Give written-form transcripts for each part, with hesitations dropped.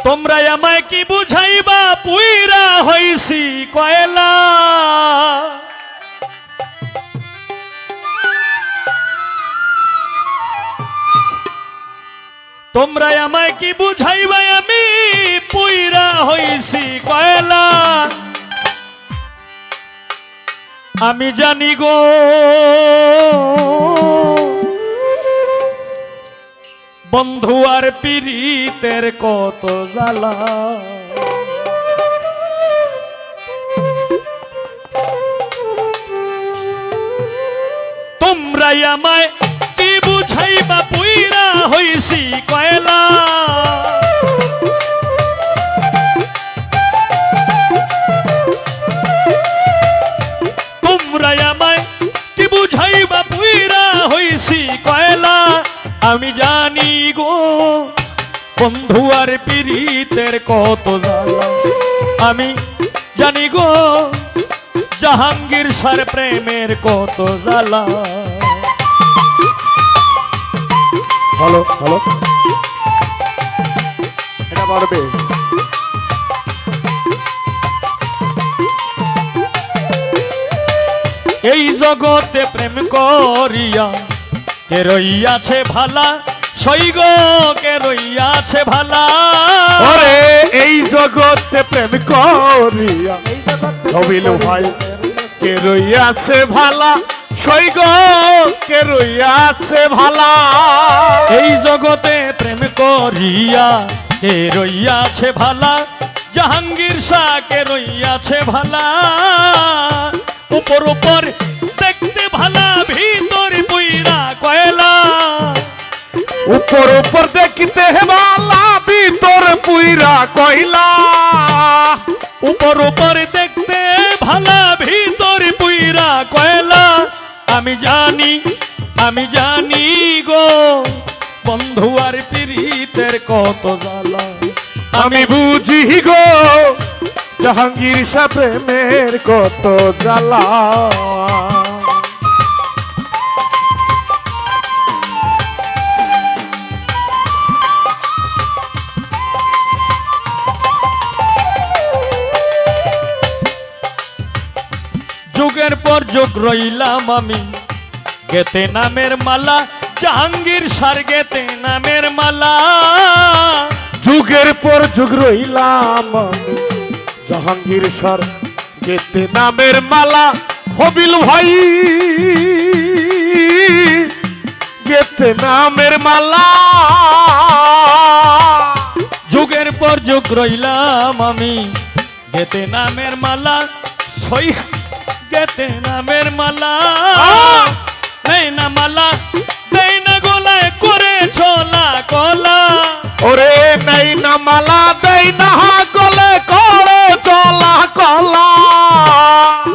তোমরা আমায় কি বুঝাইবা পুইরা হইছি কয়লা। তোমরা আমায় কি বুঝাইবা আমি পুইরা হইছি কয়লা। আমি জানি গো বন্ধু আর পীড়িতের কত জ্বালা। তোমরাই আমায় কি বুঝাইবা পুইরা হইছি কয়লা। তোমরাই আমায় কি বুঝাইবা পুইরা হইছি কয়লা। আমি জানি গো বন্ধু আর পীড়িতের কত জ্বালা। আমি জানি গো জাহাঙ্গীর সার প্রেমের কত জ্বালা। হ্যালো হ্যালো, এটা পারবে। এই জগতে প্রেম করিয়া কে রইয়াছে ভালা। সৈগ কে রইয়াছে ভালা। ওরে এই জগতে প্রেম করিয়া হবিল ভাই কে রইয়াছে ভালা। সৈগ কে রইয়াছে ভালা। এই জগতে প্রেম করিয়া কে রইয়াছে ভালা। জাহাঙ্গীর শাহ কে রইয়াছে ভালা। উপর উপর দেখতে ভালা ভিতর পুইরা কয়লা। উপর উপর দেখতে ভালা ভিতর পুইরা কয়লা। উপর উপর দেখতে ভালা ভিতর পুইরা কয়লা। আমি জানি গো বন্ধু আর পীড়িতের কত জ্বালা। আমি বুঝি গো জাহাঙ্গীর শাহ প্রেমের কত জ্বালা। যুগের পর যুগ রইলাম আমি গেতে নামের মালা। জাহাঙ্গীর শাহ গেতে নামের মালা। যুগের পর যুগ রইলাম আমি জাহাঙ্গীর শাহ গেতে নামের মালা। হবিল ভাই গেতে নামের মালা। যুগের পর যুগ রইলাম আমি গেতে নামের মালা। সই গেতে নামের মালা। নেই না মালা দেই না গলায় করে ছোলা কলা। ওরে নেই না মালা দেই না গলে করে চলা কলা।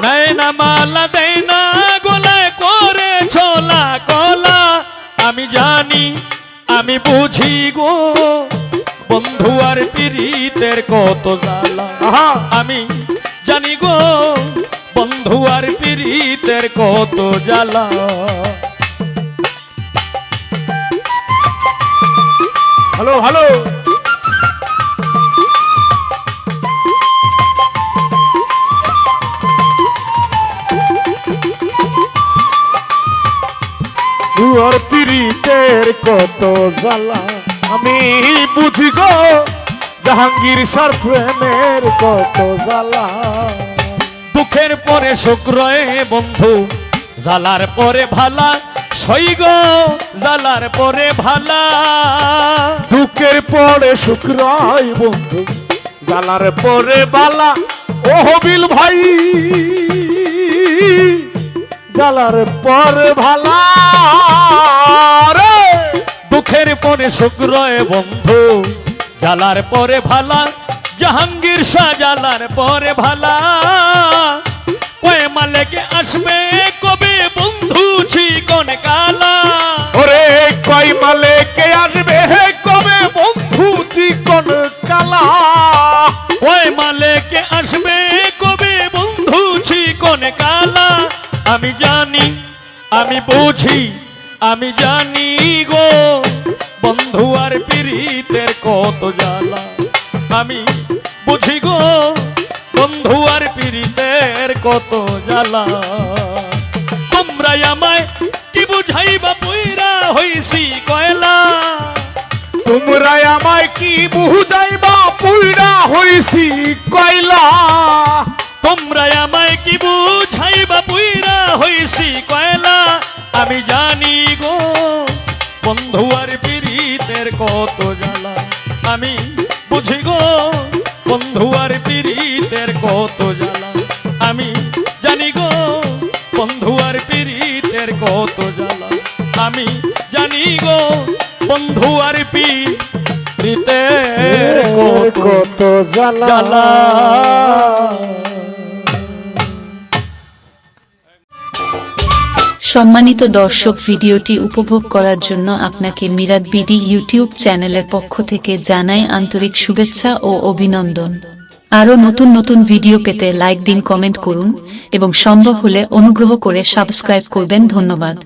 নেই না মালা দেই না গলায় করে ছোলা কলা। আমি জানি আমি বুঝি গো বন্ধু আর পীড়িতের কত জ্বালা। আমি জানি গো বন্ধু আর পীড়িতের কত জ্বালা। হ্যালো হ্যালো, দুয়ার পীড়িতের কত জ্বালা। আমি বুঝি গো জাহাঙ্গীর শাহ প্রেমের কত জ্বালা। দুঃখের পরে সুখ রয়ে বন্ধু জ্বালার পরে ভালা। সৈগ জ্বালার পরে ভালা। দুঃখের পরে সুখ রয় বন্ধু জ্বালার পরে বালা। ও হবিল ভাই জ্বালার পরে ভালা রে। দুঃখের পরে সুখ রয়ে বন্ধু জ্বালার পরে ভালা। জাহাঙ্গীর শাহ জ্বালার পরে ভালা। কয় মালেকে আসবে কবে বন্ধু চিকন কালা। ওরে কয় মালেকে আসবে কবে বন্ধু চিকন কালা। কয় মালেকে আসবে কবে বন্ধু চিকন কালা। আমি জানি আমি বুঝি আমি জানি গো বন্ধু আর পীড়িতের কত জ্বালা। আমি বুঝি গো বন্ধু আর পীড়িতের কত জ্বালা। তোমরা আমায় কি বুঝাইবা পুইরা হইছি কয়লা। তোমরা আমায় কি বুঝাইবা পুইরা হইছি কয়লা। তোমরা আমায় কি বুঝাইবা পুইরা হইছি কয়লা। আমি জানি গো বন্ধু আর পীড়িতের কত জ্বালা। আমি বুঝি গো বন্ধু আর পীড়িতের কত জ্বালা। আমি জানি গো বন্ধু আর পীড়িতের কত জ্বালা। আমি জানি গো বন্ধু আর পীড়িতের কত জ্বালা। জ্বালা। সম্মানিত দর্শক, ভিডিওটি উপভোগ করার জন্য আপনাকে মিরাত বিডি ইউটিউব চ্যানেলের পক্ষ থেকে জানাই আন্তরিক শুভেচ্ছা ও অভিনন্দন। আরও নতুন নতুন ভিডিও পেতে লাইক দিন, কমেন্ট করুন এবং সম্ভব হলে অনুগ্রহ করে সাবস্ক্রাইব করবেন। ধন্যবাদ।